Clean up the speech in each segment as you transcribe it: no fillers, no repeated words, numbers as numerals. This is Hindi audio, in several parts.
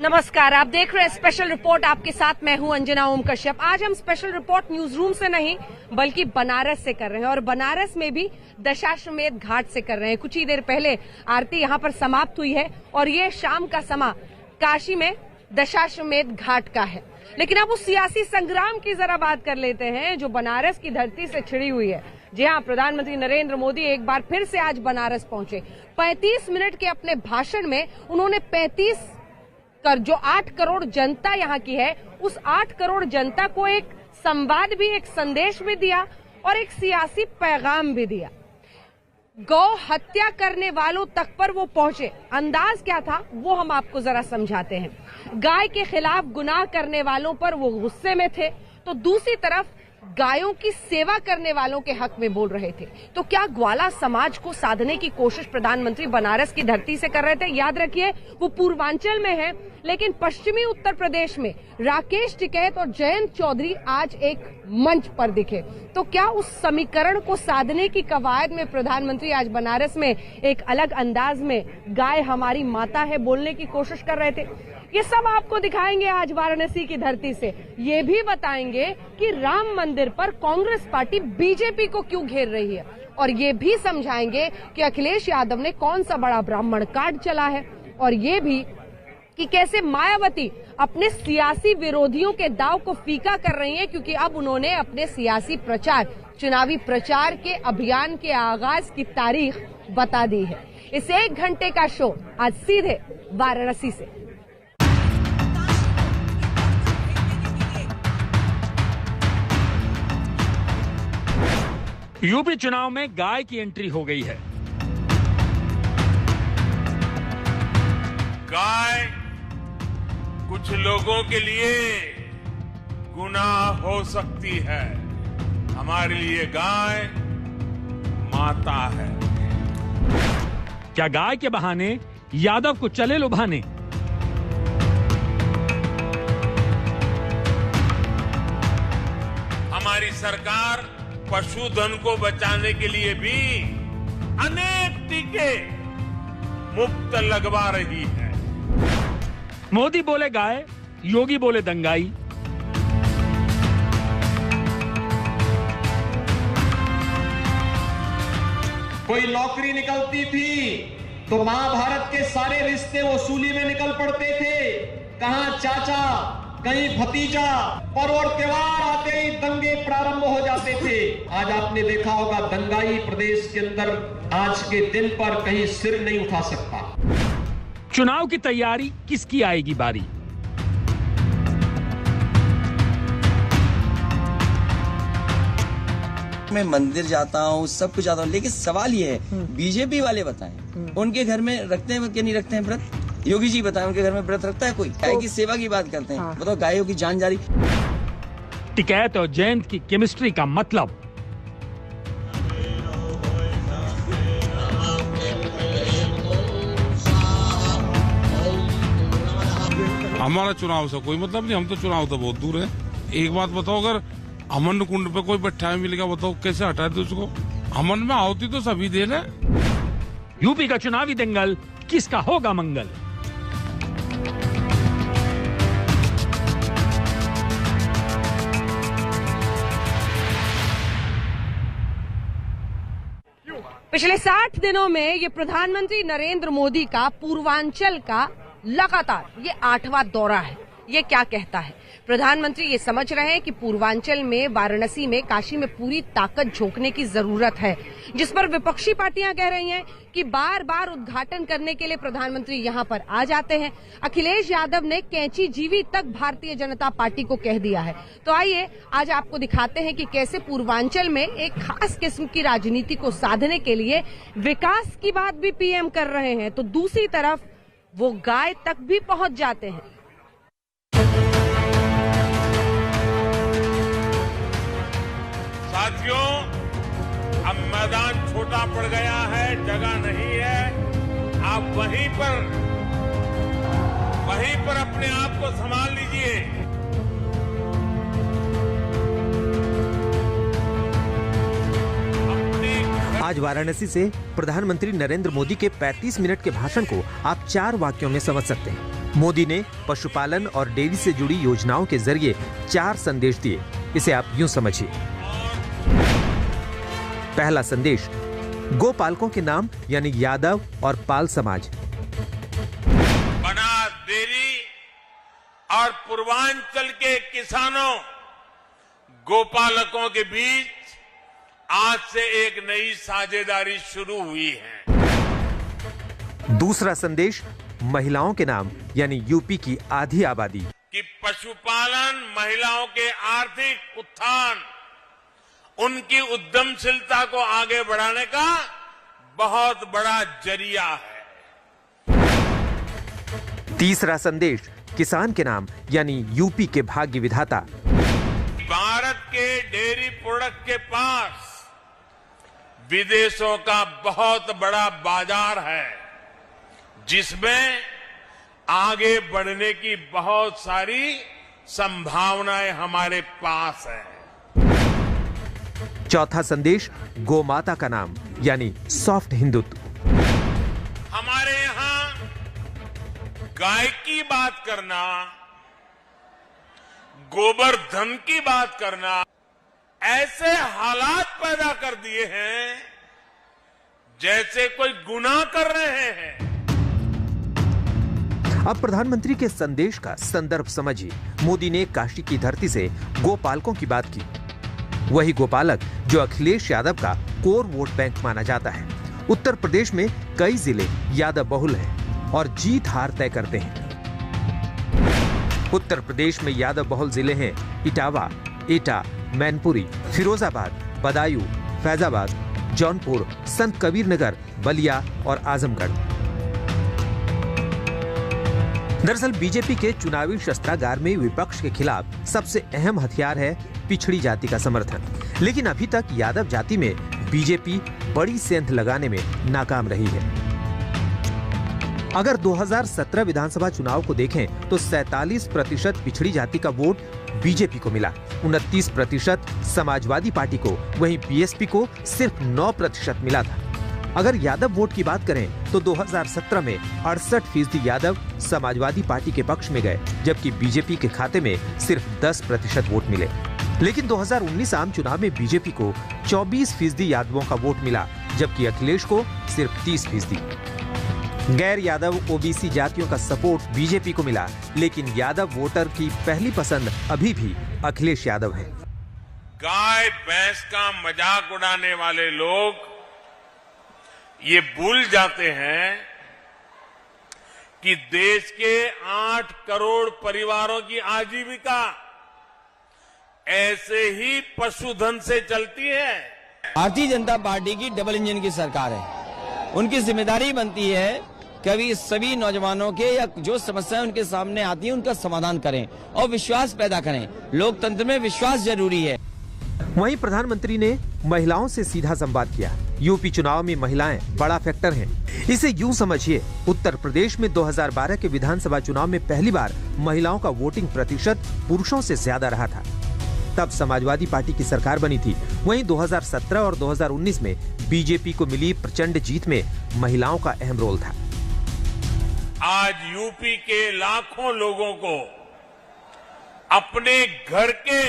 नमस्कार, आप देख रहे हैं स्पेशल रिपोर्ट। आपके साथ मैं हूं अंजना ओम कश्यप। आज हम स्पेशल रिपोर्ट न्यूज रूम से नहीं बल्कि बनारस से कर रहे हैं और बनारस में भी दशाश्वमेध घाट से कर रहे हैं। कुछ ही देर पहले आरती यहां पर समाप्त हुई है और ये शाम का समा काशी में दशाश्वमेध घाट का है। लेकिन अब उस सियासी संग्राम की जरा बात कर लेते हैं जो बनारस की धरती से छिड़ी हुई है। जी हाँ, प्रधानमंत्री नरेंद्र मोदी एक बार फिर से आज बनारस पहुंचे। 35 मिनट के अपने भाषण में उन्होंने 8 करोड़ जनता यहाँ की है, उस 8 करोड़ जनता को एक संवाद भी, एक संदेश भी दिया और एक सियासी पैगाम भी दिया। गौ हत्या करने वालों तक पर वो पहुंचे। अंदाज क्या था वो हम आपको जरा समझाते हैं। गाय के खिलाफ गुनाह करने वालों पर वो गुस्से में थे, तो दूसरी तरफ गायों की सेवा करने वालों के हक में बोल रहे थे। तो क्या ग्वाला समाज को साधने की कोशिश प्रधानमंत्री बनारस की धरती से कर रहे थे? याद रखिए, वो पूर्वांचल में है, लेकिन पश्चिमी उत्तर प्रदेश में राकेश टिकैत और जयंत चौधरी आज एक मंच पर दिखे। तो क्या उस समीकरण को साधने की कवायद में प्रधानमंत्री आज बनारस में एक अलग अंदाज में गाय हमारी माता है बोलने की कोशिश कर रहे थे? ये सब आपको दिखाएंगे आज वाराणसी की धरती से। ये भी बताएंगे कि राम मंदिर पर कांग्रेस पार्टी बीजेपी को क्यों घेर रही है और ये भी समझाएंगे कि अखिलेश यादव ने कौन सा बड़ा ब्राह्मण कार्ड चला है और ये भी कि कैसे मायावती अपने सियासी विरोधियों के दाव को फीका कर रही हैं, क्योंकि अब उन्होंने अपने सियासी प्रचार, चुनावी प्रचार के अभियान के आगाज की तारीख बता दी है। इस 1 घंटे का शो आज सीधे वाराणसी से। यूपी चुनाव में गाय की एंट्री हो गई है। गाय कुछ लोगों के लिए गुनाह हो सकती है, हमारे लिए गाय माता है। क्या गाय के बहाने यादव को चले लुभाने? हमारी सरकार पशुधन को बचाने के लिए भी अनेक टीके मुफ्त लगवा रही है। मोदी बोले गाय, योगी बोले दंगाई। कोई नौकरी निकलती थी तो महाभारत के सारे रिश्ते वसूली में निकल पड़ते थे। कहां चाचा, कहीं भतीजा, पर्व और त्योहार आते ही दंगे प्रारंभ हो जाते थे। आज आपने देखा होगा दंगाई प्रदेश के अंदर आज के दिन पर कहीं सिर नहीं उठा सकता। चुनाव की तैयारी किसकी आएगी बारी? मैं मंदिर जाता हूँ, सब कुछ जाता हूँ, लेकिन सवाल ये है बीजेपी वाले बताएं उनके घर में रखते हैं कि नहीं रखते हैं व्रत? योगी जी बताएं उनके घर में व्रत रखता है कोई? गाय की सेवा की बात करते हैं, बताओ गायों की जान जा रही। टिकैत और जयंत की केमिस्ट्री का मतलब? हमारा चुनाव से कोई मतलब नहीं, हम तो चुनाव तो बहुत दूर है। एक बात बताओ, अगर अमन कुंड पे कोई बैठा मिलेगा, बताओ कैसे हटा दे उसको? अमन में होती तो सभी देर है। यूपी का चुनावी दंगल किसका होगा मंगल? पिछले 60 दिनों में ये प्रधानमंत्री नरेंद्र मोदी का पूर्वांचल का लगातार ये 8वां दौरा है। ये क्या कहता है? प्रधानमंत्री ये समझ रहे हैं कि पूर्वांचल में, वाराणसी में, काशी में पूरी ताकत झोंकने की जरूरत है, जिस पर विपक्षी पार्टियां कह रही हैं कि बार बार उद्घाटन करने के लिए प्रधानमंत्री यहां पर आ जाते हैं। अखिलेश यादव ने कैंची जीवी तक भारतीय जनता पार्टी को कह दिया है। तो आइए आज आपको दिखाते हैं कि कैसे पूर्वांचल में एक खास किस्म की राजनीति को साधने के लिए विकास की बात भी पीएम कर रहे हैं, तो दूसरी तरफ वो गाय तक भी पहुंच जाते हैं। साथियों, अब मैदान छोटा पड़ गया है, जगह नहीं है। आप वहीं पर अपने आप को संभाल लीजिए। आज वाराणसी से प्रधानमंत्री नरेंद्र मोदी के 35 मिनट के भाषण को आप 4 वाक्यों में समझ सकते हैं। मोदी ने पशुपालन और डेयरी से जुड़ी योजनाओं के जरिए 4 संदेश दिए। इसे आप यूं समझिए। पहला संदेश, गोपालकों के नाम यानी यादव और पाल समाज। बनास डेयरी और पूर्वांचल के किसानों गोपालकों के बीच आज से एक नई साझेदारी शुरू हुई है। दूसरा संदेश, महिलाओं के नाम यानी यूपी की आधी आबादी। कि पशुपालन महिलाओं के आर्थिक उत्थान, उनकी उद्यमशीलता को आगे बढ़ाने का बहुत बड़ा जरिया है। तीसरा संदेश, किसान के नाम यानी यूपी के भाग्य विधाता। भारत के डेयरी प्रोडक्ट के पास विदेशों का बहुत बड़ा बाजार है, जिसमें आगे बढ़ने की बहुत सारी संभावनाएं हमारे पास है। चौथा संदेश, गोमाता का नाम यानी सॉफ्ट हिंदुत्व। हमारे यहां गाय की बात करना, गोबर धन की बात करना, ऐसे हालात पैदा कर दिए हैं जैसे कोई गुनाह कर रहे हैं। अब प्रधानमंत्री के संदेश का संदर्भ समझिए। मोदी ने काशी की धरती से गोपालकों की बात की। वही गोपालक जो अखिलेश यादव का कोर वोट बैंक माना जाता है। उत्तर प्रदेश में कई जिले यादव बहुल हैं और जीत हार तय करते हैं। उत्तर प्रदेश में यादव बहुल जिले हैं इटावा, एटा, मैनपुरी, फिरोजाबाद, बदायूं, फैजाबाद, जौनपुर, संत कबीर नगर, बलिया और आजमगढ़। दरअसल बीजेपी के चुनावी शस्त्रागार में विपक्ष के खिलाफ सबसे अहम हथियार है पिछड़ी जाति का समर्थन। लेकिन अभी तक यादव जाति में बीजेपी बड़ी सेंध लगाने में नाकाम रही है। अगर 2017 विधानसभा चुनाव को देखें तो 47% पिछड़ी जाति का वोट बीजेपी को मिला, 29% समाजवादी पार्टी को, वहीं बीएसपी को सिर्फ 9% मिला था। अगर यादव वोट की बात करें तो 2017 में 68% यादव समाजवादी पार्टी के पक्ष में गए, जबकि बीजेपी के खाते में सिर्फ 10% वोट मिले। लेकिन 2019 आम चुनाव में बीजेपी को 24% यादवों का वोट मिला, जबकि अखिलेश को सिर्फ 30%। गैर यादव ओबीसी जातियों का सपोर्ट बीजेपी को मिला, लेकिन यादव वोटर की पहली पसंद अभी भी अखिलेश यादव है। गाय भैंस का मजाक उड़ाने वाले लोग ये भूल जाते हैं कि देश के 8 करोड़ परिवारों की आजीविका ऐसे ही पशुधन से चलती है। भारतीय जनता पार्टी की डबल इंजन की सरकार है। उनकी जिम्मेदारी बनती है कभी सभी नौजवानों के या जो समस्याएं उनके सामने आती हैं उनका समाधान करें और विश्वास पैदा करें। लोकतंत्र में विश्वास जरूरी है। वहीं प्रधानमंत्री ने महिलाओं से सीधा संवाद किया। यूपी चुनाव में महिलाएं बड़ा फैक्टर हैं। इसे यूं समझिए, उत्तर प्रदेश में 2012 के विधानसभा चुनाव में पहली बार महिलाओं का वोटिंग प्रतिशत पुरुषों से ज्यादा रहा था। तब समाजवादी पार्टी की सरकार बनी थी। वहीं 2017 और 2019 में बीजेपी को मिली प्रचंड जीत में महिलाओं का अहम रोल था। आज यूपी के लाखों लोगों को अपने घर के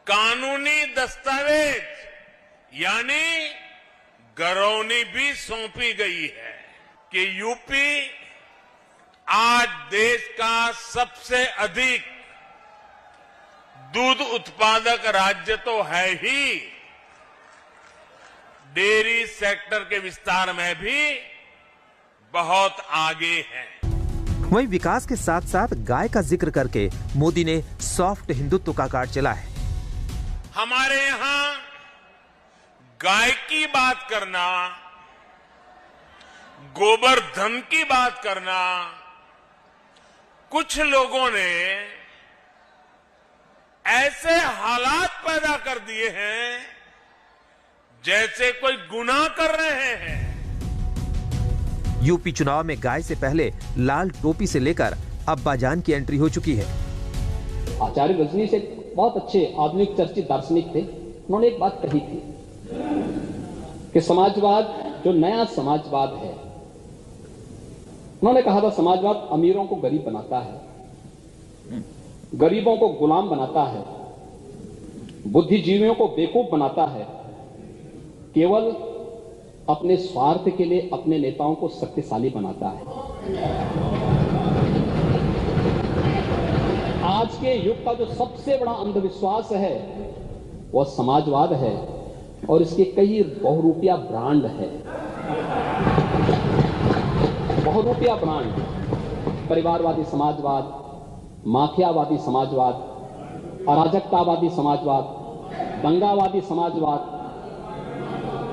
कानूनी दस्तावेज यानी गरौनी भी सौंपी गई है कि यूपी आज देश का सबसे अधिक दूध उत्पादक राज्य तो है ही, डेयरी सेक्टर के विस्तार में भी बहुत आगे है। वहीं विकास के साथ साथ गाय का जिक्र करके मोदी ने सॉफ्ट हिंदुत्व का कार्ड चला है। हमारे यहां गाय की बात करना, गोबर धन की बात करना, कुछ लोगों ने ऐसे हालात पैदा कर दिए हैं जैसे कोई गुनाह कर रहे हैं। यूपी चुनाव में गाय से पहले लाल टोपी से लेकर अब्बाजान की एंट्री हो चुकी है। आचार्य रजनीश एक बहुत अच्छे आधुनिक चर्चित दार्शनिक थे। उन्होंने एक बात कही थी कि समाजवाद जो नया समाजवाद है उन्होंने कहा था समाजवाद अमीरों को गरीब बनाता है, गरीबों को गुलाम बनाता है, बुद्धिजीवियों को बेवकूफ बनाता है, केवल अपने स्वार्थ के लिए अपने नेताओं को शक्तिशाली बनाता है। आज के युग का जो सबसे बड़ा अंधविश्वास है वह समाजवाद है और इसके कई बहुरूपिया ब्रांड है। बहुरूपिया ब्रांड, परिवारवादी समाजवाद, माफियावादी समाजवाद, अराजकतावादी समाजवाद, दंगावादी समाजवाद,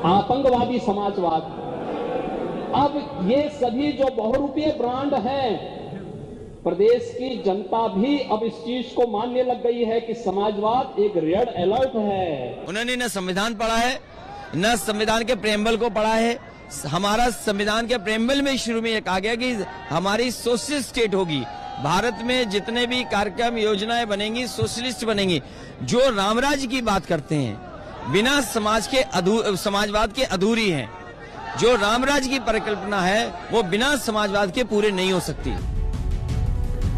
आतंकवादी समाजवाद। अब ये सभी जो बहुरूपीय ब्रांड हैं, प्रदेश की जनता भी अब इस चीज को मानने लग गई है कि समाजवाद एक रेड अलर्ट है। उन्होंने न संविधान पढ़ा है, न संविधान के प्रेम्बल को पढ़ा है। हमारा संविधान के प्रेम्बल में शुरू में ये कहा गया कि हमारी सोशलिस्ट स्टेट होगी, भारत में जितने भी कार्यक्रम योजनाएं बनेंगी सोशलिस्ट बनेंगी। जो रामराज की बात करते हैं बिना समाजवाद के अधूरी हैं। जो रामराज की परिकल्पना है वो बिना समाजवाद के पूरे नहीं हो सकती।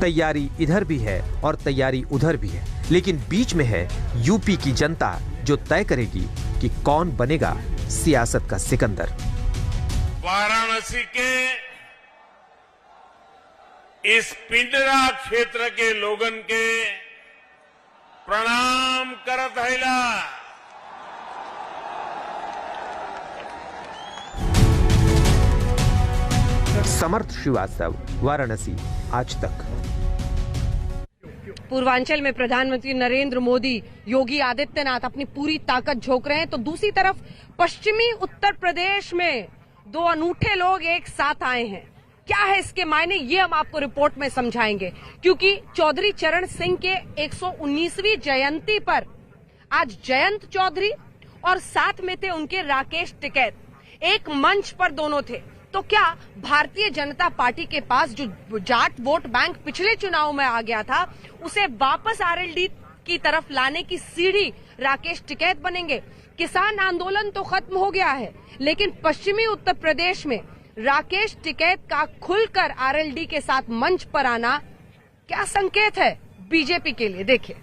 तैयारी इधर भी है और तैयारी उधर भी है, लेकिन बीच में है यूपी की जनता जो तय करेगी कि कौन बनेगा सियासत का सिकंदर। वाराणसी के इस पिंडरा क्षेत्र के लोगन के प्रणाम करत हैला। समर्थ श्रीवास्तव, वाराणसी, आज तक। पूर्वांचल में प्रधानमंत्री नरेंद्र मोदी, योगी आदित्यनाथ अपनी पूरी ताकत झोंक रहे हैं, तो दूसरी तरफ पश्चिमी उत्तर प्रदेश में दो अनूठे लोग एक साथ आए हैं। क्या है इसके मायने, ये हम आपको रिपोर्ट में समझाएंगे, क्योंकि चौधरी चरण सिंह के 119वीं जयंती पर आज जयंत चौधरी और साथ में थे उनके राकेश टिकैत, एक मंच पर दोनों थे। तो क्या भारतीय जनता पार्टी के पास जो जाट वोट बैंक पिछले चुनाव में आ गया था, उसे वापस आरएलडी की तरफ लाने की सीढ़ी राकेश टिकैत बनेंगे? किसान आंदोलन तो खत्म हो गया है, लेकिन पश्चिमी उत्तर प्रदेश में राकेश टिकैत का खुलकर आरएलडी के साथ मंच पर आना क्या संकेत है बीजेपी के लिए? देखिए।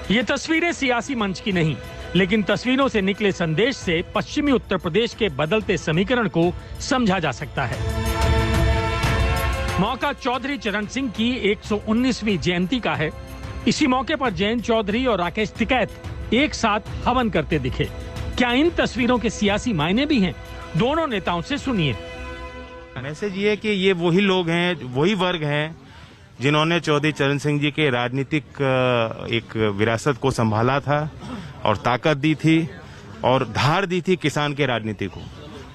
ये तस्वीरें सियासी मंच की नहीं, लेकिन तस्वीरों से निकले संदेश से पश्चिमी उत्तर प्रदेश के बदलते समीकरण को समझा जा सकता है। मौका चौधरी चरण सिंह की 119वीं जयंती का है। इसी मौके पर जयंत चौधरी और राकेश टिकैत एक साथ हवन करते दिखे। क्या इन तस्वीरों के सियासी मायने भी हैं? दोनों नेताओं से सुनिए। मैसेज ये कि ये वही लोग हैं, वही वर्ग हैं जिन्होंने चौधरी चरण सिंह जी के राजनीतिक एक विरासत को संभाला था और ताकत दी थी और धार दी थी किसान के राजनीति को,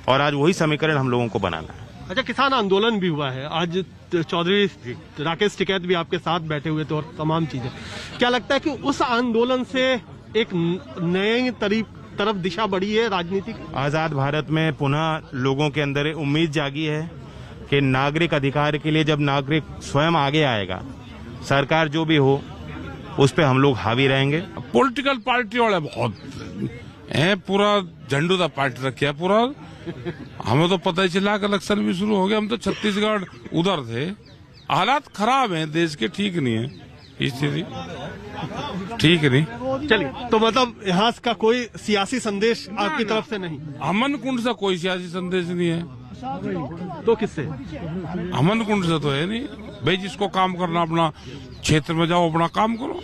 और आज वही समीकरण हम लोगों को बनाना है। अच्छा, किसान आंदोलन भी हुआ है, आज चौधरी राकेश टिकैत भी आपके साथ बैठे हुए थे और तमाम चीजें। क्या लगता है कि उस आंदोलन से एक नए तरफ दिशा बढ़ी है राजनीति की? आजाद भारत में पुनः लोगों के अंदर उम्मीद जागी है कि नागरिक अधिकार के लिए जब नागरिक स्वयं आगे आएगा, सरकार जो भी हो उस पे हम लोग हावी रहेंगे। पॉलिटिकल पार्टी वाले बहुत है, पूरा झंडू का पार्टी रखा पूरा। हमें तो पता ही चला कि इलेक्शन भी शुरू हो गया। हम तो छत्तीसगढ़ उधर थे। हालात खराब हैं देश के, ठीक नहीं है स्थिति, ठीक नहीं। चलिए, तो मतलब यहाँ का कोई सियासी संदेश आपकी तरफ से नहीं? अमन कुंड से कोई सियासी संदेश नहीं है। तो किससे? अमन कुंड से तो है नहीं भाई। जिसको काम करना अपना क्षेत्र में जाओ, अपना काम करो।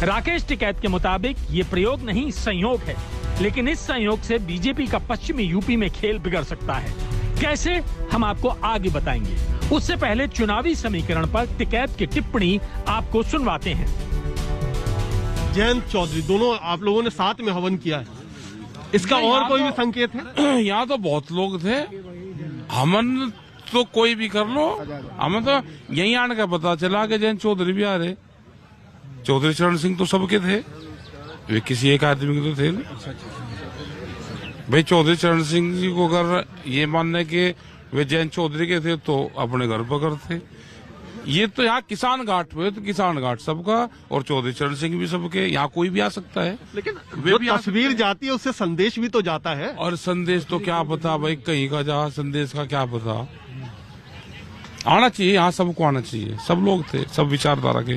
राकेश टिकैत के मुताबिक ये प्रयोग नहीं, संयोग है, लेकिन इस संयोग से बीजेपी का पश्चिमी यूपी में खेल बिगड़ सकता है। कैसे, हम आपको आगे बताएंगे। उससे पहले चुनावी समीकरण पर टिकैत की टिप्पणी आपको सुनवाते हैं। जयंत चौधरी, दोनों आप लोगों ने साथ में हवन किया है, इसका और कोई भी संकेत है? यहाँ तो बहुत लोग थे, हमन तो कोई भी कर लो। हमें तो यही आने का पता चला कि जयंत चौधरी भी आ रहे। चौधरी चरण सिंह तो सबके थे, वे किसी एक आदमी के तो थे नहीं। भाई चौधरी चरण सिंह जी को अगर ये मानने के वे जयंत चौधरी के थे तो अपने घर पर थे। ये तो यहाँ किसान घाट पे, तो किसान घाट सबका और चौधरी चरण सिंह भी सबके, यहाँ कोई भी आ सकता है। लेकिन वे भी तस्वीर जाती है उससे संदेश भी तो जाता है। और संदेश तो क्या पता भाई, कहीं का जहाँ संदेश का क्या पता। आना चाहिए, यहाँ सबको आना चाहिए। सब लोग थे, सब विचारधारा के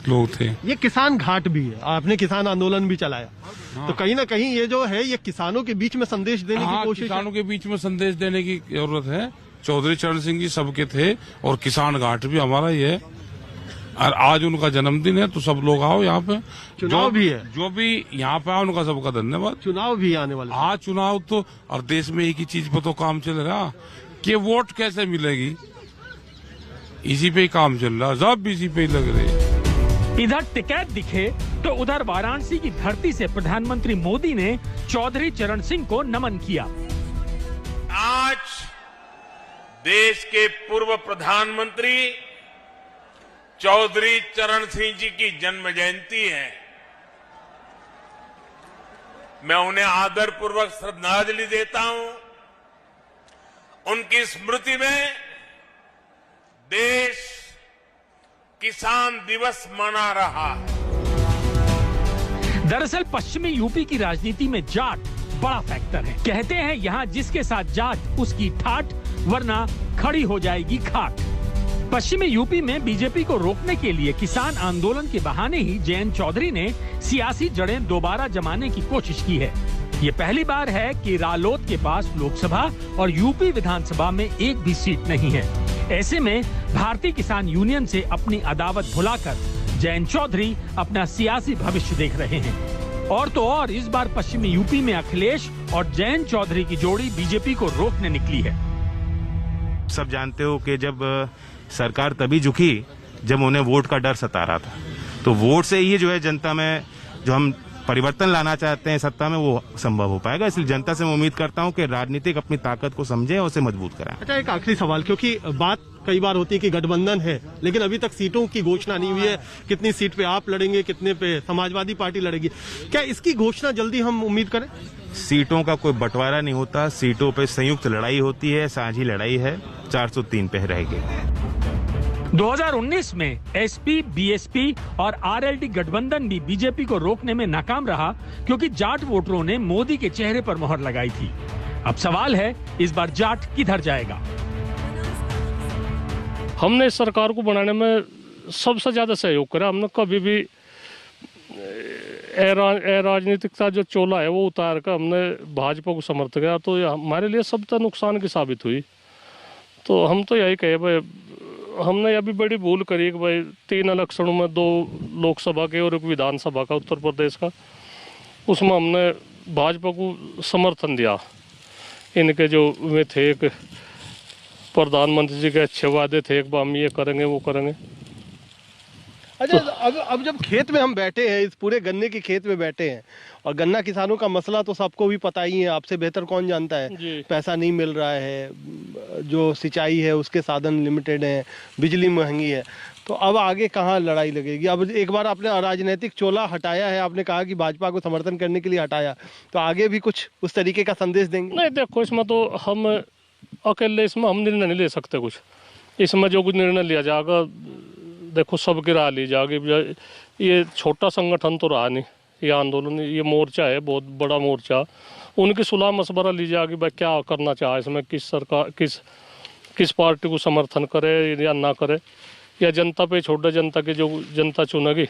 लोग थे। ये किसान घाट भी है, आपने किसान आंदोलन भी चलाया। हाँ। तो कहीं ना कहीं ये जो है ये किसानों के बीच में संदेश देने की कोशिश, किसानों के बीच में संदेश देने की जरूरत है। चौधरी चरण सिंह जी सबके थे और किसान घाट भी हमारा ही है। और आज उनका जन्मदिन है तो सब लोग आओ यहाँ पे। चुनाव भी है, जो भी यहाँ पे आओ उनका सबका धन्यवाद। चुनाव भी आने वाला। हाँ, चुनाव तो, और देश में एक ही चीज पे तो काम चल रहा कि वोट कैसे मिलेगी, इसी पे ही काम चल रहा, सब इसी पे ही लग रहे। इधर टिकैत दिखे तो उधर वाराणसी की धरती से प्रधानमंत्री मोदी ने चौधरी चरण सिंह को नमन किया। आज देश के पूर्व प्रधानमंत्री चौधरी चरण सिंह जी की जन्म जयंती है। मैं उन्हें आदरपूर्वक श्रद्धांजलि देता हूं। उनकी स्मृति में देश किसान दिवस मना रहा है। दरअसल पश्चिमी यूपी की राजनीति में जाट बड़ा फैक्टर है। कहते हैं यहाँ जिसके साथ जाट उसकी ठाठ, वरना खड़ी हो जाएगी खाट। पश्चिमी यूपी में बीजेपी को रोकने के लिए किसान आंदोलन के बहाने ही जयंत चौधरी ने सियासी जड़ें दोबारा जमाने की कोशिश की है। ये पहली बार है कि रालोद के पास लोकसभा और यूपी विधानसभा में एक भी सीट नहीं है। ऐसे में भारतीय किसान यूनियन से अपनी अदावत भुलाकर जयंत चौधरी अपना सियासी भविष्य देख रहे हैं। और तो और इस बार पश्चिमी यूपी में अखिलेश और जयंत चौधरी की जोड़ी बीजेपी को रोकने निकली है। सब जानते हो कि जब सरकार तभी झुकी जब उन्हें वोट का डर सता रहा था। तो वोट से ही जो है जनता में जो हम परिवर्तन लाना चाहते हैं सत्ता में, वो संभव हो पाएगा। इसलिए जनता से मैं उम्मीद करता हूं कि राजनीतिक अपनी ताकत को समझे और उसे मजबूत कराएं। अच्छा, एक आखिरी सवाल, क्योंकि बात कई बार होती है कि गठबंधन है लेकिन अभी तक सीटों की घोषणा नहीं हुई है। कितनी सीट पे आप लड़ेंगे, कितने पे समाजवादी पार्टी लड़ेगी, क्या इसकी घोषणा जल्दी हम उम्मीद करें? सीटों का कोई बंटवारा नहीं होता, सीटों पे संयुक्त लड़ाई होती है, साझी लड़ाई है। 403 पे रहेगी। 2019 में एसपी, बीएसपी और आरएलडी गठबंधन भी बीजेपी को रोकने में नाकाम रहा क्योंकि जाट वोटरों ने मोदी के चेहरे पर मोहर लगाई थी। अब सवाल है इस बार जाट किधर जाएगा? हमने इस सरकार को बनाने में सबसे ज्यादा सहयोग करा। हमने कभी भी राजनीतिक जो चोला है वो उतार कर हमने भाजपा को समर्थन किया, तो हमारे लिए सबसे नुकसान की साबित हुई। तो हम तो यही कहे भाई, हमने अभी बड़ी भूल करी कि भाई 3 इलेक्शनों में 2 लोकसभा के और 1 विधानसभा का उत्तर प्रदेश का, उसमें हमने भाजपा को समर्थन दिया। इनके जो वे थे, एक प्रधानमंत्री जी के अच्छे वादे थे, एक बार हम ये करेंगे वो करेंगे। अच्छा, अब जब खेत में हम बैठे हैं, इस पूरे गन्ने के खेत में बैठे हैं और गन्ना किसानों का मसला तो सबको भी पता ही है, आपसे बेहतर कौन जानता है। पैसा नहीं मिल रहा है, जो सिंचाई है उसके साधन लिमिटेड हैं, बिजली महंगी है, तो अब आगे कहाँ लड़ाई लगेगी? अब एक बार आपने राजनीतिक चोला हटाया है, आपने कहा कि भाजपा को समर्थन करने के लिए हटाया, तो आगे भी कुछ उस तरीके का संदेश देंगे? नहीं, देखो इसमें तो हम अकेले इसमें हम निर्णय नहीं ले सकते। कुछ इसमें जो कुछ निर्णय लिया जाएगा, देखो सबकी राय ली जाएगी। ये छोटा संगठन तो रहा नहीं, ये आंदोलन, ये मोर्चा है, बहुत बड़ा मोर्चा। उनकी सुलह मशवरा ली जाएगी, भाई क्या करना चाहे इसमें, किस सरकार किस पार्टी को समर्थन करे या ना करे, या जनता पे छोड़ दे। जनता की जो जनता चुनेगी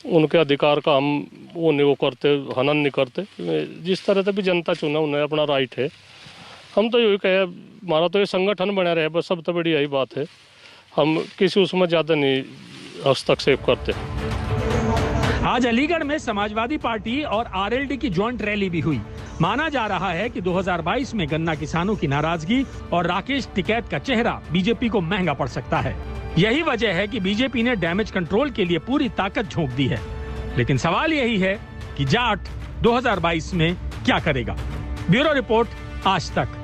उनके अधिकार का हम वो नहीं वो करते, हनन नहीं करते। जिस तरह से भी जनता चुना उन्हें अपना राइट है। हम तो यही कहे, हमारा तो ये संगठन बना रहे, बस सबसे बड़ी यही बात है। हम किसी उसमें ज्यादा नहीं हस्तक्षेप करते। आज अलीगढ़ में समाजवादी पार्टी और आरएलडी की ज्वाइंट रैली भी हुई। माना जा रहा है कि 2022 में गन्ना किसानों की नाराजगी और राकेश टिकैत का चेहरा बीजेपी को महंगा पड़ सकता है। यही वजह है कि बीजेपी ने डैमेज कंट्रोल के लिए पूरी ताकत झोंक दी है। लेकिन सवाल यही है कि जाट 2022 में क्या करेगा? ब्यूरो रिपोर्ट, आज तक।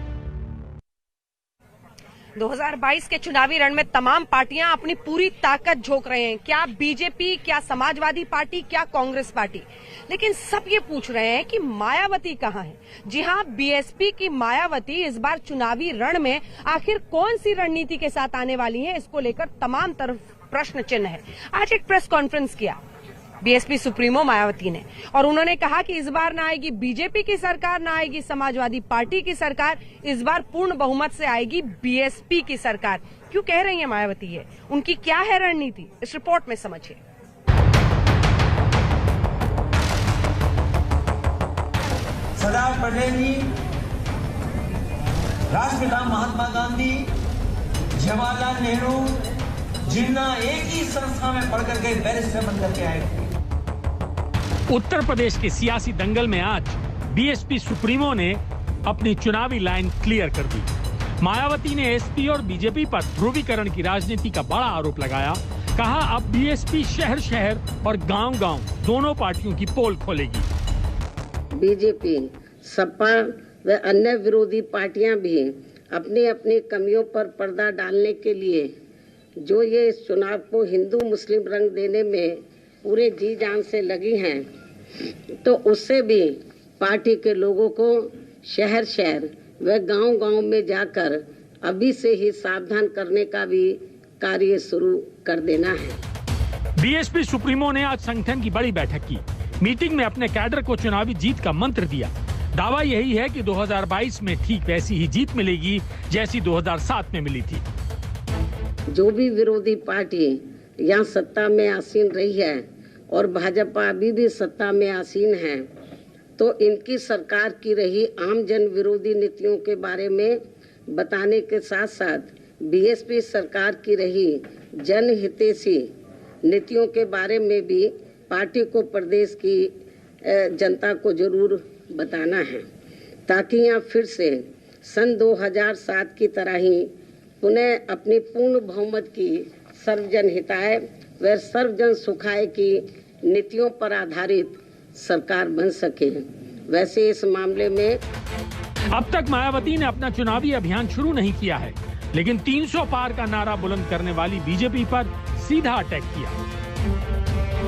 2022 के चुनावी रण में तमाम पार्टियां अपनी पूरी ताकत झोंक रहे हैं, क्या बीजेपी, क्या समाजवादी पार्टी, क्या कांग्रेस पार्टी। लेकिन सब ये पूछ रहे हैं कि मायावती कहां है। जी हां, बीएसपी की मायावती इस बार चुनावी रण में आखिर कौन सी रणनीति के साथ आने वाली है, इसको लेकर तमाम तरफ प्रश्न चिन्ह है। आज एक प्रेस कॉन्फ्रेंस किया बीएसपी सुप्रीमो मायावती ने, और उन्होंने कहा कि इस बार ना आएगी बीजेपी की सरकार, ना आएगी समाजवादी पार्टी की सरकार, इस बार पूर्ण बहुमत से आएगी बीएसपी की सरकार। क्यों कह रही है मायावती ये, उनकी क्या है रणनीति, इस रिपोर्ट में समझिए। सरदार पटेल जी, राष्ट्रपिता महात्मा गांधी, जवाहरलाल नेहरू, जिन्ना एक ही संस्था में पढ़ करके बैरिस्टर बन करके आए थे। उत्तर प्रदेश के सियासी दंगल में आज बीएसपी सुप्रीमो ने अपनी चुनावी लाइन क्लियर कर दी। मायावती ने एसपी और बीजेपी पर ध्रुवीकरण की राजनीति का बड़ा आरोप लगाया। कहा अब बीएसपी शहर शहर और गांव गांव दोनों पार्टियों की पोल खोलेगी। बीजेपी, सपा व अन्य विरोधी पार्टियां भी अपनी अपनी कमियों पर पर्दा डालने के लिए जो ये इस चुनाव को हिंदू मुस्लिम रंग देने में पूरे जी जान से लगी हैं, तो उससे भी पार्टी के लोगों को शहर शहर व गांव गांव में जाकर अभी से ही सावधान करने का भी कार्य शुरू कर देना है। बीएसपी सुप्रीमो ने आज संगठन की बड़ी बैठक की। मीटिंग में अपने कैडर को चुनावी जीत का मंत्र दिया। दावा यही है कि 2022 में ठीक वैसी ही जीत मिलेगी जैसी 2007 में मिली थी। जो भी विरोधी पार्टी यहाँ सत्ता में आसीन रही है और भाजपा अभी भी सत्ता में आसीन है, तो इनकी सरकार की रही आम जन विरोधी नीतियों के बारे में बताने के साथ साथ बीएसपी सरकार की रही जनहितैषी नीतियों के बारे में भी पार्टी को प्रदेश की जनता को जरूर बताना है, ताकि यहाँ फिर से सन 2007 की तरह ही पुनः अपनी पूर्ण बहुमत की सर्वजन हिताय व सर्वजन सुखाय की नीतियों पर आधारित सरकार बन सके। वैसे इस मामले में अब तक मायावती ने अपना चुनावी अभियान शुरू नहीं किया है, लेकिन 300 पार का नारा बुलंद करने वाली बीजेपी पर सीधा अटैक किया।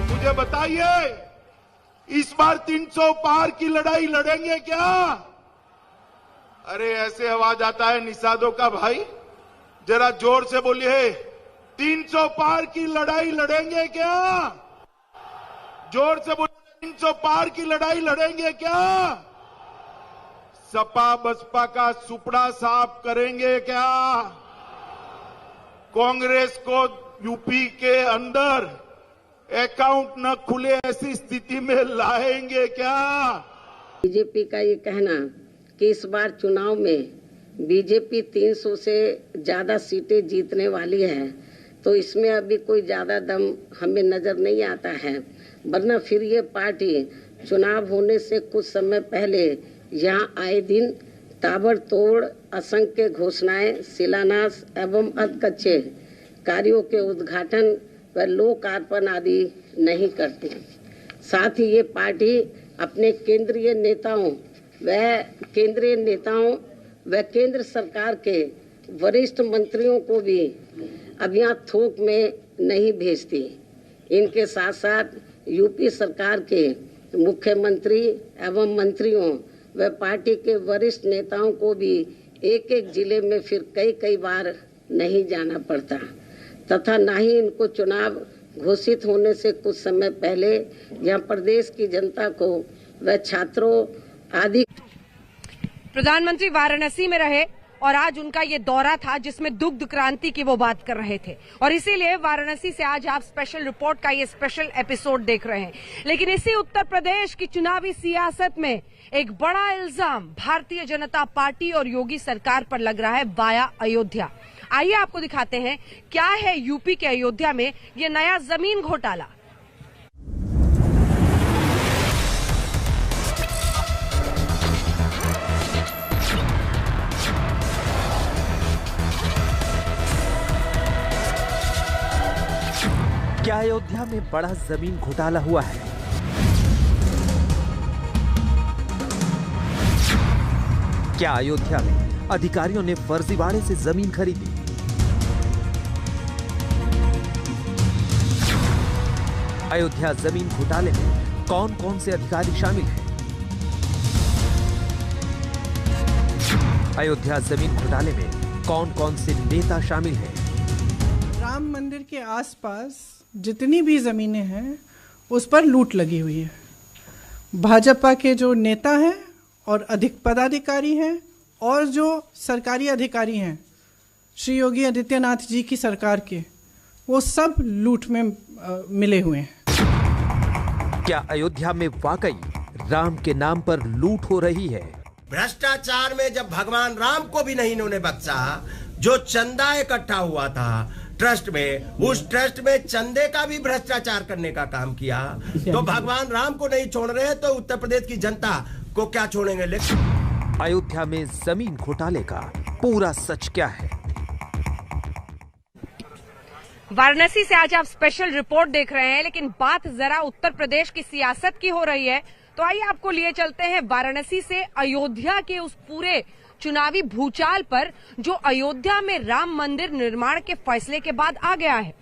मुझे बताइए, इस बार 300 पार की लड़ाई लड़ेंगे क्या? अरे ऐसे आवाज आता है निषादों का भाई, जरा जोर से बोलिए, 300 पार की लड़ाई लड़ेंगे क्या? जोर से बोलिए, 300 पार की लड़ाई लड़ेंगे क्या? सपा बसपा का सुपड़ा साफ करेंगे क्या? कांग्रेस को यूपी के अंदर अकाउंट न खुले ऐसी स्थिति में लाएंगे क्या? बीजेपी का ये कहना कि इस बार चुनाव में बीजेपी 300 से ज्यादा सीटें जीतने वाली है, तो इसमें अभी कोई ज्यादा दम हमें नजर नहीं आता है। वरना फिर ये पार्टी चुनाव होने से कुछ समय पहले यहाँ आए दिन ताबड़तोड़ असंख्य घोषणाएं, शिलान्यास एवं अधकच्चे कार्यों के उद्घाटन व लोकार्पण आदि नहीं करती। साथ ही ये पार्टी अपने केंद्रीय नेताओं व केंद्र सरकार के वरिष्ठ मंत्रियों को भी अब यहाँ थोक में नहीं भेजती। इनके साथ साथ यूपी सरकार के मुख्यमंत्री एवं मंत्रियों व पार्टी के वरिष्ठ नेताओं को भी एक एक जिले में फिर कई बार नहीं जाना पड़ता, तथा न ही इनको चुनाव घोषित होने से कुछ समय पहले यहाँ प्रदेश की जनता को व छात्रों आदि। प्रधानमंत्री वाराणसी में रहे और आज उनका ये दौरा था जिसमें दुग्ध क्रांति की वो बात कर रहे थे, और इसीलिए वाराणसी से आज आप स्पेशल रिपोर्ट का ये स्पेशल एपिसोड देख रहे हैं। लेकिन इसी उत्तर प्रदेश की चुनावी सियासत में एक बड़ा इल्जाम भारतीय जनता पार्टी और योगी सरकार पर लग रहा है वाया अयोध्या। आइए आपको दिखाते हैं क्या है यूपी के अयोध्या में ये नया जमीन घोटाला। क्या अयोध्या में बड़ा जमीन घोटाला हुआ है? क्या अयोध्या में अधिकारियों ने फर्जीवाड़े से जमीन खरीदी। अयोध्या जमीन घोटाले में कौन कौन से अधिकारी शामिल हैं? अयोध्या जमीन घोटाले में कौन कौन से नेता शामिल हैं? राम मंदिर के आसपास जितनी भी जमीनें हैं उस पर लूट लगी हुई है। भाजपा के जो नेता हैं और अधिक पदाधिकारी हैं और जो सरकारी अधिकारी हैं श्री योगी आदित्यनाथ जी की सरकार के, वो सब लूट में मिले हुए हैं। क्या अयोध्या में वाकई राम के नाम पर लूट हो रही है? भ्रष्टाचार में जब भगवान राम को भी नहीं इन्होंने बख्शा, जो चंदा इकट्ठा हुआ था ट्रस्ट में, उस ट्रस्ट में चंदे का भी भ्रष्टाचार करने का काम किया, तो भगवान राम को नहीं छोड़ रहे तो उत्तर प्रदेश की जनता को क्या छोड़ेंगे? लेकिन अयोध्या में जमीन घोटाले का पूरा सच क्या है? वाराणसी से आज आप स्पेशल रिपोर्ट देख रहे हैं, लेकिन बात जरा उत्तर प्रदेश की सियासत की हो रही है, तो आइए आपको लिए चलते हैं वाराणसी से अयोध्या के उस पूरे चुनावी भूचाल पर जो अयोध्या में राम मंदिर निर्माण के फैसले के बाद आ गया है।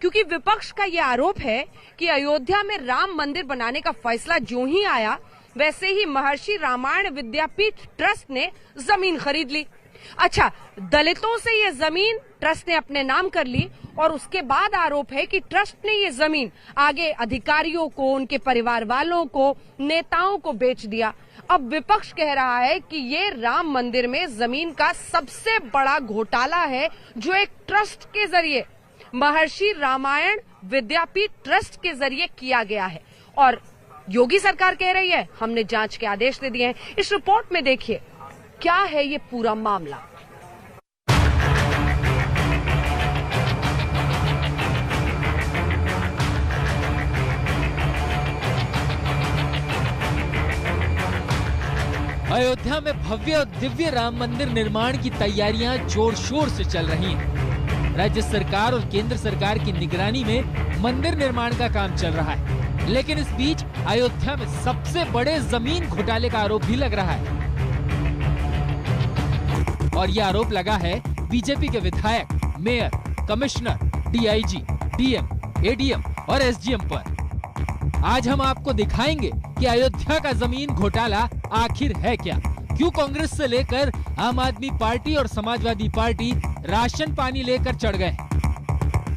क्योंकि विपक्ष का यह आरोप है कि अयोध्या में राम मंदिर बनाने का फैसला जो ही आया, वैसे ही महर्षि रामायण विद्यापीठ ट्रस्ट ने जमीन खरीद ली। अच्छा, दलितों से ये जमीन ट्रस्ट ने अपने नाम कर ली और उसके बाद आरोप है कि ट्रस्ट ने ये जमीन आगे अधिकारियों को, उनके परिवार वालों को, नेताओं को बेच दिया। अब विपक्ष कह रहा है कि ये राम मंदिर में जमीन का सबसे बड़ा घोटाला है जो एक ट्रस्ट के जरिए, महर्षि रामायण विद्यापीठ ट्रस्ट के जरिए किया गया है। और योगी सरकार कह रही है हमने जांच के आदेश दे दिए हैं। इस रिपोर्ट में देखिए क्या है ये पूरा मामला। अयोध्या में भव्य और दिव्य राम मंदिर निर्माण की तैयारियां जोर शोर से चल रही हैं। राज्य सरकार और केंद्र सरकार की निगरानी में मंदिर निर्माण का काम चल रहा है, लेकिन इस बीच अयोध्या में सबसे बड़े जमीन घोटाले का आरोप भी लग रहा है। और यह आरोप लगा है बीजेपी के विधायक, mayor, commissioner, DIG, DM, ADM और एसडीएम पर। आज हम आपको दिखाएंगे कि अयोध्या का जमीन घोटाला आखिर है क्या, क्यों कांग्रेस से लेकर आम आदमी पार्टी और समाजवादी पार्टी राशन पानी लेकर चढ़ गए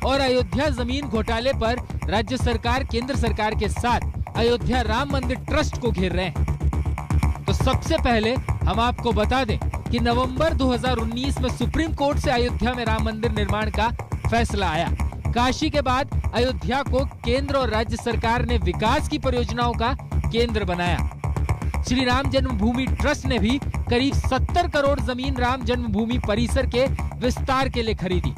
और अयोध्या जमीन घोटाले पर राज्य सरकार केंद्र सरकार के साथ अयोध्या राम मंदिर ट्रस्ट को घेर रहे हैं। तो सबसे पहले हम आपको बता दें कि नवंबर 2019 में सुप्रीम कोर्ट से अयोध्या में राम मंदिर निर्माण का फैसला आया। काशी के बाद अयोध्या को केंद्र और राज्य सरकार ने विकास की परियोजनाओं का केंद्र बनाया। श्री राम जन्मभूमि ट्रस्ट ने भी करीब 70 करोड़ जमीन राम जन्मभूमि परिसर के विस्तार के लिए खरीदी।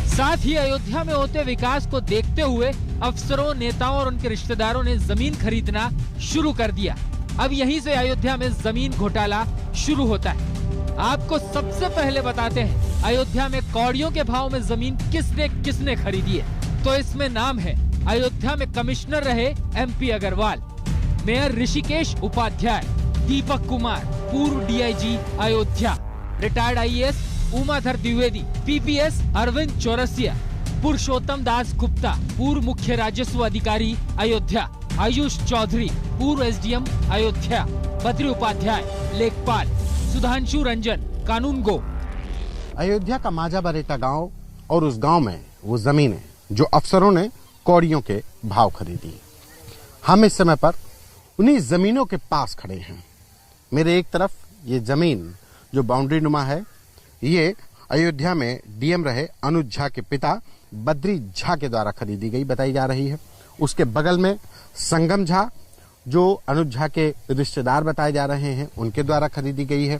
साथ ही अयोध्या में होते विकास को देखते हुए अफसरों, नेताओं और उनके रिश्तेदारों ने जमीन खरीदना शुरू कर दिया। अब यहीं से अयोध्या में जमीन घोटाला शुरू होता है। आपको सबसे पहले बताते हैं अयोध्या में कौड़ियों के भाव में जमीन किसने खरीदी है। तो इसमें नाम है अयोध्या में कमिश्नर रहे एमपी अग्रवाल, मेयर ऋषिकेश उपाध्याय, दीपक कुमार पूर्व DIG Ayodhya, retired IAS Umadhar Dwivedi, PPS Arvind Chaurasia, Purushottam Das Gupta पूर्व मुख्य राजस्व अधिकारी अयोध्या, आयुष चौधरी पूर्व एसडीएम अयोध्या, बद्री उपाध्याय लेखपाल, सुधांशु रंजन कानून गो। अयोध्या का माजा बरेटा गांव और उस गांव में वो जमीनें जो अफसरों ने कौड़ियों के भाव खरीदी। हम इस समय पर उन्हीं जमीनों के पास खड़े हैं। मेरे एक तरफ ये जमीन जो बाउंड्री नुमा है, ये अयोध्या में डीएम रहे अनुज झा के पिता बद्री झा के द्वारा खरीदी गई बताई जा रही है। उसके बगल में संगम झा जो अनुज झा के रिश्तेदार बताए जा रहे हैं, उनके द्वारा खरीदी गई है।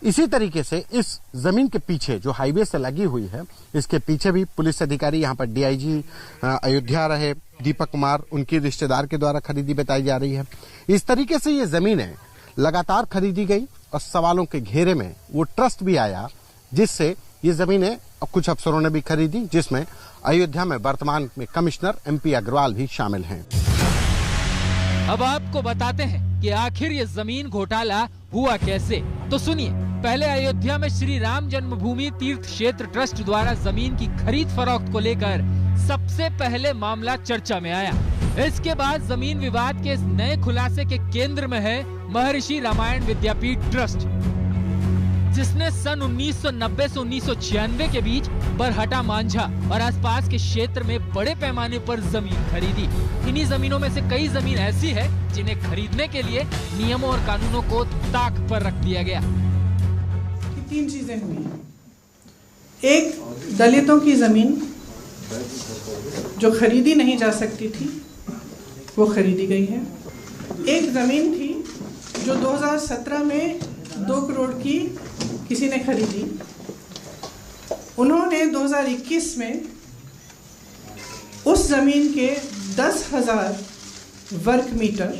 इसी तरीके से इस जमीन के पीछे जो हाईवे से लगी हुई है, इसके पीछे भी पुलिस अधिकारी यहाँ पर डीआईजी अयोध्या रहे दीपक कुमार, उनके रिश्तेदार के द्वारा खरीदी बताई जा रही है। इस तरीके से ये जमीनें लगातार खरीदी गई और सवालों के घेरे में वो ट्रस्ट भी आया जिससे ये जमीनें कुछ अफसरों ने भी खरीदी, जिसमें अयोध्या में वर्तमान में कमिश्नर एमपी अग्रवाल भी शामिल हैं। अब आपको बताते हैं कि कि आखिर ये जमीन घोटाला हुआ कैसे। तो सुनिए, पहले अयोध्या में श्री राम जन्मभूमि तीर्थ क्षेत्र ट्रस्ट द्वारा जमीन की खरीद फरोख्त को लेकर सबसे पहले मामला चर्चा में आया। इसके बाद जमीन विवाद के इस नए खुलासे के केंद्र में है महर्षि रामायण विद्यापीठ ट्रस्ट, जिसने सन 1990 से 1996 के बीच बरहटा मांझा और आसपास के क्षेत्र में बड़े पैमाने पर जमीन खरीदी। इन्हीं जमीनों में से कई जमीन ऐसी है जिन्हें खरीदने के लिए नियमों और कानूनों को ताक पर रख दिया गया। तीन चीजें हुई। एक, दलितों की जमीन जो खरीदी नहीं जा सकती थी वो खरीदी गई है। एक जमीन थी जो 2017 में 2 करोड़ की किसी ने खरीदी, उन्होंने 2021 में उस जमीन के 10,000 वर्ग मीटर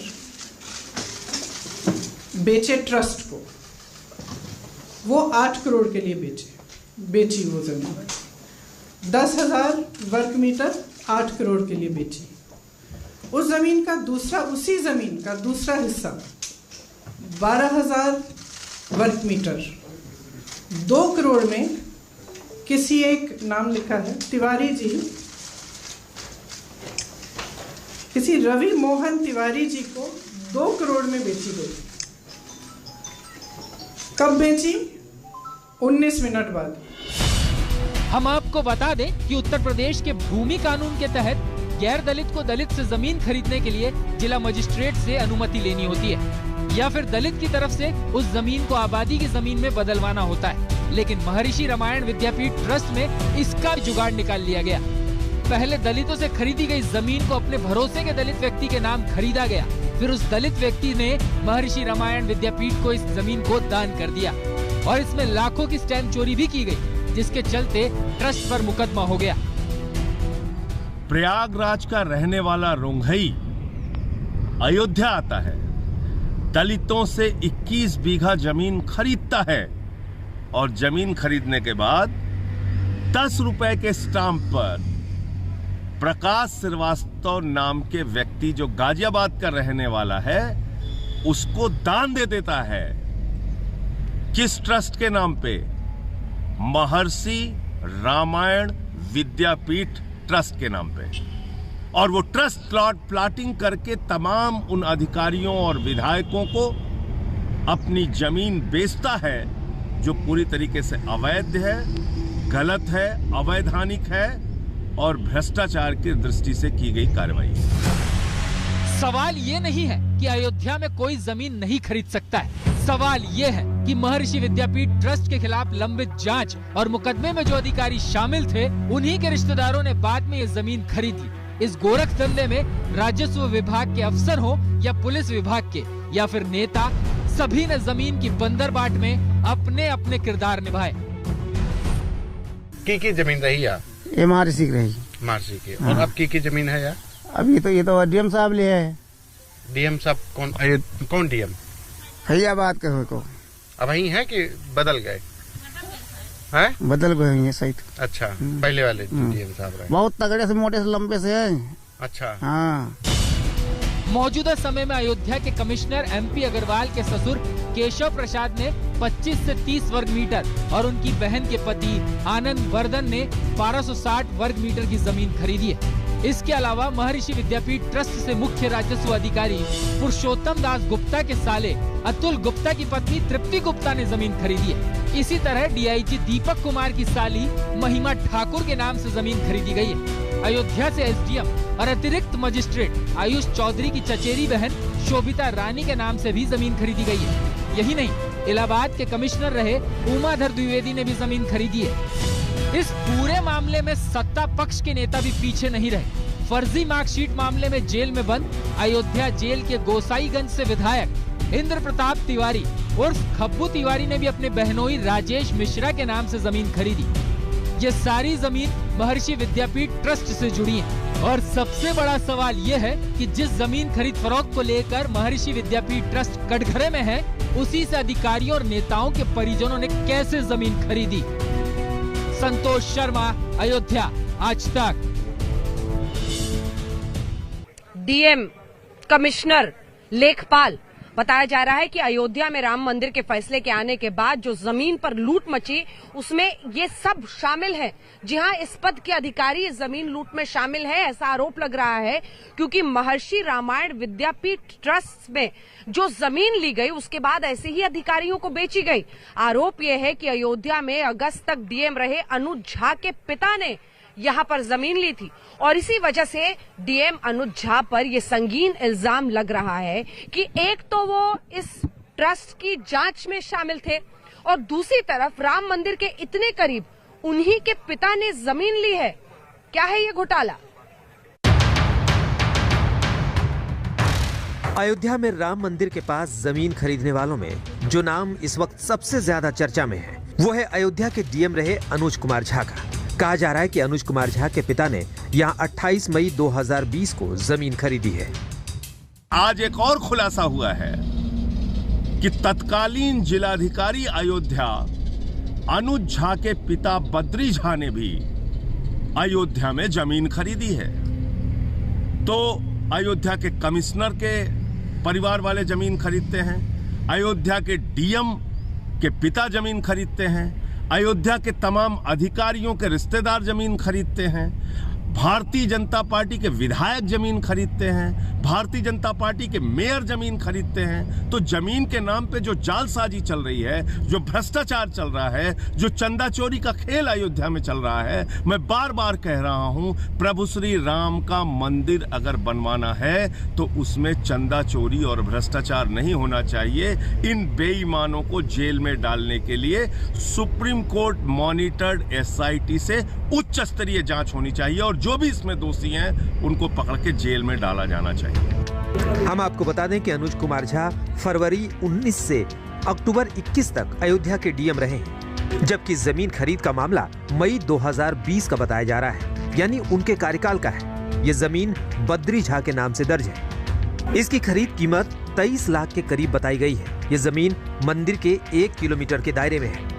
बेचे ट्रस्ट को। वो 8 करोड़ के लिए बेची वो जमीन। 10,000 वर्ग मीटर 8 करोड़ के लिए बेची। उस जमीन का उसी जमीन का दूसरा हिस्सा 12,000 वर्ग मीटर 2 करोड़ में किसी एक नाम लिखा है तिवारी जी, किसी रवि मोहन तिवारी जी को 2 करोड़ में बेची गई। कब बेची? 19 मिनट बाद। हम आपको बता दें कि उत्तर प्रदेश के भूमि कानून के तहत गैर दलित को दलित से जमीन खरीदने के लिए जिला मजिस्ट्रेट से अनुमति लेनी होती है या फिर दलित की तरफ से उस जमीन को आबादी की जमीन में बदलवाना होता है। लेकिन महर्षि रामायण विद्यापीठ ट्रस्ट में इसका जुगाड़ निकाल लिया गया। पहले दलितों से खरीदी गई जमीन को अपने भरोसे के दलित व्यक्ति के नाम खरीदा गया, फिर उस दलित व्यक्ति ने महर्षि रामायण विद्यापीठ को इस जमीन को दान कर दिया और इसमें लाखों की स्टैंप चोरी भी की गई, जिसके चलते ट्रस्ट पर मुकदमा हो गया। प्रयागराज का रहने वाला रोंघई अयोध्या आता है, दलितों से 21 बीघा जमीन खरीदता है और जमीन खरीदने के बाद 10 रुपए के स्टाम्प पर प्रकाश श्रीवास्तव नाम के व्यक्ति जो गाजियाबाद का रहने वाला है उसको दान दे देता है। किस ट्रस्ट के नाम पे? महर्षि रामायण विद्यापीठ ट्रस्ट के नाम पे। और वो ट्रस्ट प्लाटिंग करके तमाम उन अधिकारियों और विधायकों को अपनी जमीन बेचता है जो पूरी तरीके से अवैध है, गलत है, अवैधानिक है और भ्रष्टाचार की दृष्टि से की गई कार्रवाई। सवाल ये नहीं है कि अयोध्या में कोई जमीन नहीं खरीद सकता है। सवाल ये है कि महर्षि विद्यापीठ ट्रस्ट के खिलाफ लंबित जांच और मुकदमे में जो अधिकारी शामिल थे उन्हीं के रिश्तेदारों ने बाद में ये जमीन खरीद ली। इस गोरख धंधे में राजस्व विभाग के अफसर हो या पुलिस विभाग के या फिर नेता, सभी ने जमीन की बंदरबाट में अपने अपने किरदार निभाए। की जमीन रही यार? ये महर्षि रही। महर्षि की। और अब की जमीन है यार? अभी तो ये तो डीएम साहब ले है। डीएम साहब कौन डीएम? फैजाबाद के को। अब वही है कि बदल गए? हैं? बदल गए हैं सही। अच्छा, पहले वाले डीएम साहब रहे। बहुत तगड़े से, मोटे से, लंबे से हैं। अच्छा। हाँ। मौजूदा समय में अयोध्या के कमिश्नर एमपी अग्रवाल के ससुर केशव प्रसाद ने 25 से 30 वर्ग मीटर और उनकी बहन के पति आनंद वर्धन ने 1260 वर्ग मीटर की जमीन खरीदी है। इसके अलावा महर्षि विद्यापीठ ट्रस्ट से मुख्य राजस्व अधिकारी पुरुषोत्तम दास गुप्ता के साले अतुल गुप्ता की पत्नी तृप्ति गुप्ता ने जमीन खरीदी है। इसी तरह डीआईजी दीपक कुमार की साली महिमा ठाकुर के नाम से जमीन खरीदी गई है। अयोध्या से एसडीएम और अतिरिक्त मजिस्ट्रेट आयुष चौधरी की चचेरी बहन शोभिता रानी के नाम से भी जमीन खरीदी गई है। यही नहीं, इलाहाबाद के कमिश्नर रहे उमाधर द्विवेदी ने भी जमीन खरीदी है। इस पूरे मामले में सत्ता पक्ष के नेता भी पीछे नहीं रहे। फर्जी मार्कशीट मामले में जेल में बंद अयोध्या जेल के गोसाईगंज से विधायक इंद्र प्रताप तिवारी उर्फ खब्बू तिवारी ने भी अपने बहनोई राजेश मिश्रा के नाम से जमीन खरीदी। ये सारी जमीन महर्षि विद्यापीठ ट्रस्ट से जुड़ी है। और सबसे बड़ा सवाल ये है कि जिस जमीन खरीद फरोख्त को लेकर महर्षि विद्यापीठ ट्रस्ट कटघरे में है, उसी से अधिकारियों और नेताओं के परिजनों ने कैसे जमीन खरीदी। संतोष शर्मा, अयोध्या, आज तक। डीएम, कमिश्नर, लेखपाल, बताया जा रहा है कि अयोध्या में राम मंदिर के फैसले के आने के बाद जो जमीन पर लूट मची उसमें ये सब शामिल है। जी हां, इस पद के अधिकारी इस जमीन लूट में शामिल है, ऐसा आरोप लग रहा है, क्योंकि महर्षि रामायण विद्यापीठ ट्रस्ट में जो जमीन ली गई उसके बाद ऐसे ही अधिकारियों को बेची गई। आरोप यह है कि अयोध्या में अगस्त तक डीएम रहे अनुज झा के पिता ने यहां पर जमीन ली थी और इसी वजह से डीएम अनुज झा पर यह संगीन इल्जाम लग रहा है कि एक तो वो इस ट्रस्ट की जांच में शामिल थे और दूसरी तरफ राम मंदिर के इतने करीब उन्हीं के पिता ने जमीन ली है। क्या है ये घोटाला? अयोध्या में राम मंदिर के पास जमीन खरीदने वालों में जो नाम इस वक्त सबसे ज्यादा चर्चा में है वो है अयोध्या के डीएम रहे अनुज कुमार झा का। कहा जा रहा है कि अनुज कुमार झा के पिता ने यहां 28 मई 2020 को जमीन खरीदी है। आज एक और खुलासा हुआ है कि तत्कालीन जिलाधिकारी अयोध्या अनुज झा के पिता बद्री झा ने भी अयोध्या में जमीन खरीदी है। तो अयोध्या के कमिश्नर के परिवार वाले जमीन खरीदते हैं, अयोध्या के डीएम के पिता जमीन खरीदते हैं, अयोध्या के तमाम अधिकारियों के रिश्तेदार जमीन खरीदते हैं, भारतीय जनता पार्टी के विधायक जमीन खरीदते हैं, भारतीय जनता पार्टी के मेयर जमीन खरीदते हैं। तो जमीन के नाम पे जो जालसाजी चल रही है, जो भ्रष्टाचार चल रहा है, जो चंदा चोरी का खेल अयोध्या में चल रहा है, मैं बार बार कह रहा हूं, प्रभु श्री राम का मंदिर अगर बनवाना है तो उसमें चंदा चोरी और भ्रष्टाचार नहीं होना चाहिए। इन बेईमानों को जेल में डालने के लिए सुप्रीम कोर्ट मॉनिटर्ड एसआईटी से उच्च स्तरीय जांच होनी चाहिए और जो भी इसमें दोषी हैं उनको पकड़ के जेल में डाला जाना चाहिए। हम आपको बता दें कि अनुज कुमार झा फरवरी 19 से अक्टूबर 21 तक अयोध्या के डीएम रहे, जबकि जमीन खरीद का मामला मई 2020 का बताया जा रहा है, यानी उनके कार्यकाल का है। ये जमीन बद्री झा के नाम से दर्ज है। इसकी खरीद कीमत 23 लाख के करीब बताई गई है। ये जमीन मंदिर के 1 किलोमीटर के दायरे में है।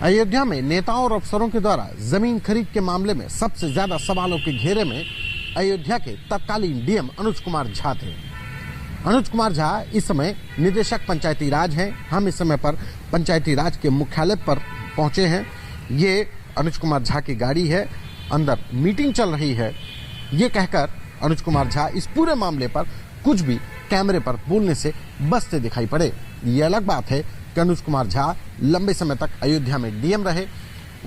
अयोध्या में नेताओं और अफसरों के द्वारा जमीन खरीद के मामले में सबसे ज्यादा सवालों के घेरे में अयोध्या के तत्कालीन डीएम अनुज कुमार झा थे। अनुज कुमार झा इस समय निदेशक पंचायती राज हैं। हम इस समय पर पंचायती राज के मुख्यालय पर पहुंचे हैं। ये अनुज कुमार झा की गाड़ी है, अंदर मीटिंग चल रही है। ये कहकर अनुज कुमार झा इस पूरे मामले पर कुछ भी कैमरे पर बोलने से बचते दिखाई पड़े। ये अलग बात है कि अनुज कुमार झा लंबे समय तक अयोध्या में डीएम रहे,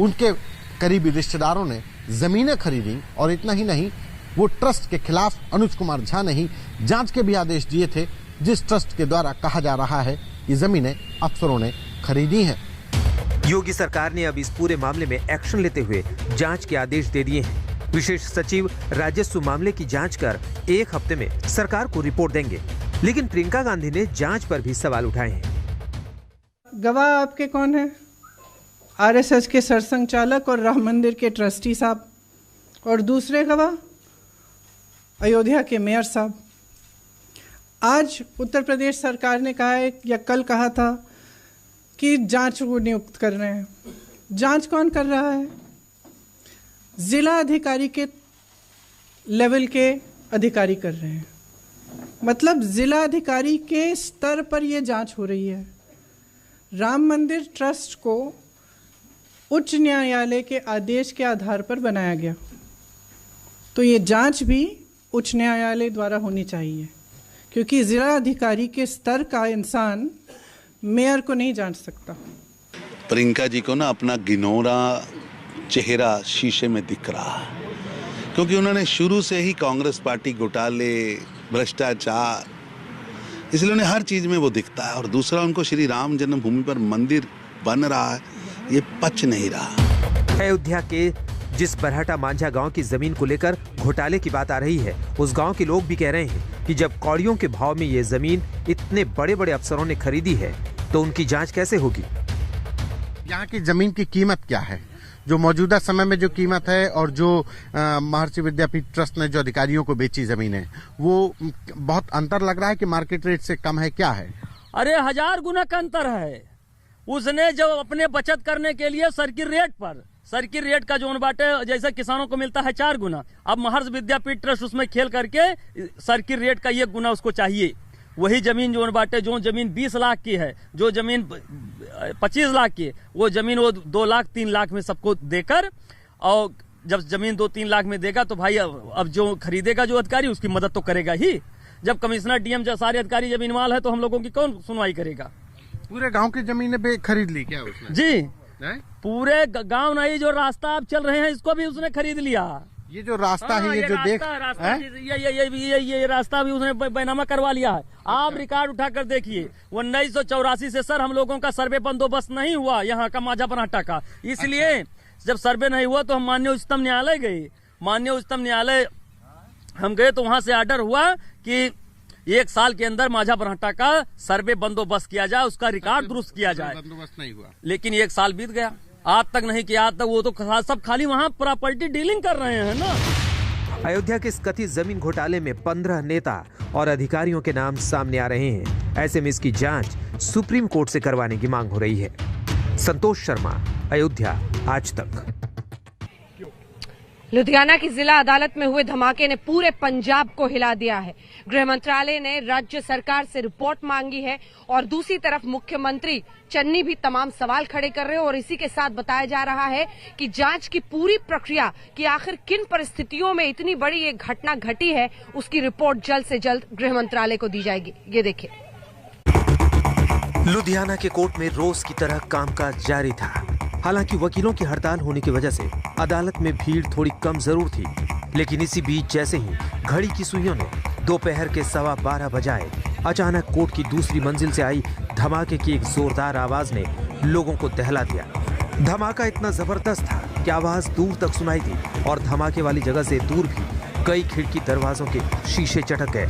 उनके करीबी रिश्तेदारों ने जमीनें खरीदी और इतना ही नहीं, वो ट्रस्ट के खिलाफ अनुज कुमार झा ने ही जांच के भी आदेश दिए थे, जिस ट्रस्ट के द्वारा कहा जा रहा है कि जमीनें अफसरों ने खरीदी हैं। योगी सरकार ने अब इस पूरे मामले में एक्शन लेते हुए जांच के आदेश दे दिए हैं। विशेष सचिव राजस्व मामले की जांच कर 1 हफ्ते में सरकार को रिपोर्ट देंगे, लेकिन प्रियंका गांधी ने जांच पर भी सवाल उठाए हैं। गवाह आपके कौन है? आरएसएस के सरसंघ चालक और राम मंदिर के ट्रस्टी साहब, और दूसरे गवाह अयोध्या के मेयर साहब। आज उत्तर प्रदेश सरकार ने कहा है या कल कहा था कि जांच को नियुक्त कर रहे हैं। जांच कौन कर रहा है? जिला अधिकारी के लेवल के अधिकारी कर रहे हैं। मतलब जिला अधिकारी के स्तर पर यह जांच हो रही है। राम मंदिर ट्रस्ट को उच्च न्यायालय के आदेश के आधार पर बनाया गया, तो ये जांच भी उच्च न्यायालय द्वारा होनी चाहिए, क्योंकि जिला अधिकारी के स्तर का इंसान मेयर को नहीं जांच सकता। प्रियंका जी को ना अपना गिनौरा चेहरा शीशे में दिख रहा है, क्योंकि उन्होंने शुरू से ही कांग्रेस पार्टी घोटाले, भ्रष्टाचार, इसलिए उन्हें हर चीज में वो दिखता है। और दूसरा, उनको श्री राम जन्मभूमि पर मंदिर बन रहा है, ये पच नहीं रहा। अयोध्या के जिस बरहटा मांझा गांव की जमीन को लेकर घोटाले की बात आ रही है, उस गांव के लोग भी कह रहे हैं कि जब कौड़ियों के भाव में ये जमीन इतने बड़े बड़े अफसरों ने खरीदी है तो उनकी जांच कैसे होगी? यहाँ की जमीन की कीमत क्या है, जो मौजूदा समय में जो कीमत है, और जो महर्षि विद्यापीठ ट्रस्ट ने जो अधिकारियों को बेची जमीन है, वो बहुत अंतर लग रहा है कि मार्केट रेट से कम है? क्या है? अरे 1000 गुना का अंतर है। उसने जो अपने बचत करने के लिए सर्किल रेट का जो बाटे, जैसे किसानों को मिलता है 4 गुना, अब महर्षि विद्यापीठ ट्रस्ट उसमें खेल करके सर्किल रेट का 1 गुना उसको चाहिए। वही जमीन जो बाटे, जो जमीन 20 लाख की है, जो जमीन 25 लाख की है, वो जमीन वो 2 लाख 3 लाख में सबको देकर, और जब जमीन 2-3 लाख में देगा तो भाई अब जो खरीदेगा जो अधिकारी उसकी मदद तो करेगा ही। जब कमिश्नर डीएम सारे अधिकारी जमीन माल है तो हम लोगों की कौन सुनवाई करेगा? पूरे गांव की जमीनें पे खरीद ली क्या उसने? जी, पूरे गांव नहीं, जो रास्ता आप चल रहे हैं इसको भी उसने खरीद लिया। ये जो रास्ता है, ये जो ये रास्ता भी उसने बैनामा करवा लिया है। आप रिकॉर्ड उठाकर देखिए, 1984 से सर हम लोगों का सर्वे बंदोबस्त नहीं हुआ यहाँ का माझा बनाटा का, इसलिए जब सर्वे नहीं हुआ तो हम माननीय उच्चतम न्यायालय गए। माननीय उच्चतम न्यायालय हम गए तो वहां से ऑर्डर हुआ कि 1 साल के अंदर माझा बरहट्टा का सर्वे बंदोबस्त किया जाए, उसका रिकॉर्ड दुरुस्त किया जाए। बंदोबस्त नहीं हुआ, लेकिन 1 साल बीत गया, आज तक नहीं किया। आज तक वो तो सब खाली वहाँ प्रॉपर्टी डीलिंग कर रहे हैं ना। अयोध्या के इस कथित जमीन घोटाले में 15 नेता और अधिकारियों के नाम सामने आ रहे हैं। ऐसे में इसकी जांच सुप्रीम कोर्ट से करवाने की मांग हो रही है। संतोष शर्मा, अयोध्या, आज तक। लुधियाना की जिला अदालत में हुए धमाके ने पूरे पंजाब को हिला दिया है। गृह मंत्रालय ने राज्य सरकार से रिपोर्ट मांगी है और दूसरी तरफ मुख्यमंत्री चन्नी भी तमाम सवाल खड़े कर रहे हैं। और इसी के साथ बताया जा रहा है कि जांच की पूरी प्रक्रिया कि आखिर किन परिस्थितियों में इतनी बड़ी ये घटना घटी है, उसकी रिपोर्ट जल्द से जल्द गृह मंत्रालय को दी जाएगी। ये देखिए, लुधियाना के कोर्ट में रोज की तरह कामकाज जारी था। हालांकि वकीलों की हड़ताल होने की वजह से अदालत में भीड़ थोड़ी कम जरूर थी, लेकिन इसी बीच जैसे ही घड़ी की सुइयों ने दोपहर के 12:15 बजाए, अचानक कोर्ट की दूसरी मंजिल से आई धमाके की एक जोरदार आवाज ने लोगों को दहला दिया। धमाका इतना जबरदस्त था कि आवाज दूर तक सुनाई दी और धमाके वाली जगह से दूर भी कई खिड़की दरवाजों के शीशे चटक गए।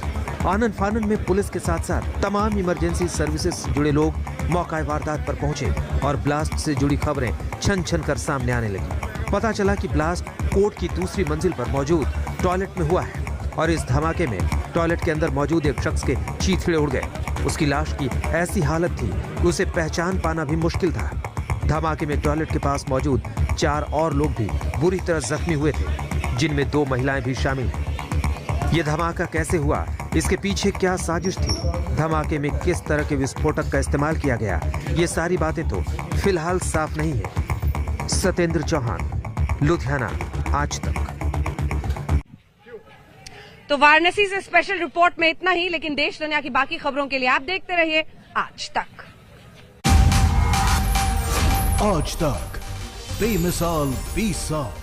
आनन फानन में पुलिस के साथ साथ तमाम इमरजेंसी सर्विसेज से जुड़े लोग मौका वारदात पर पहुंचे और ब्लास्ट से जुड़ी खबरें छन छन कर सामने आने लगी। पता चला कि ब्लास्ट कोर्ट की दूसरी मंजिल पर मौजूद टॉयलेट में हुआ है और इस धमाके में टॉयलेट के अंदर मौजूद एक शख्स के चीथड़े उड़ गए। उसकी लाश की ऐसी हालत थी कि उसे पहचान पाना भी मुश्किल था। धमाके में टॉयलेट के पास मौजूद 4 और लोग भी बुरी तरह जख्मी हुए थे, जिनमें 2 महिलाएं भी शामिल हैं। ये धमाका कैसे हुआ, इसके पीछे क्या साजिश थी, धमाके में किस तरह के विस्फोटक का इस्तेमाल किया गया, ये सारी बातें तो फिलहाल साफ नहीं है। सत्येंद्र चौहान, लुधियाना, आज तक। तो वाराणसी से स्पेशल रिपोर्ट में इतना ही, लेकिन देश दुनिया की बाकी खबरों के लिए आप देखते रहिए आज तक। आज तक, बेमिसाल 20 साल।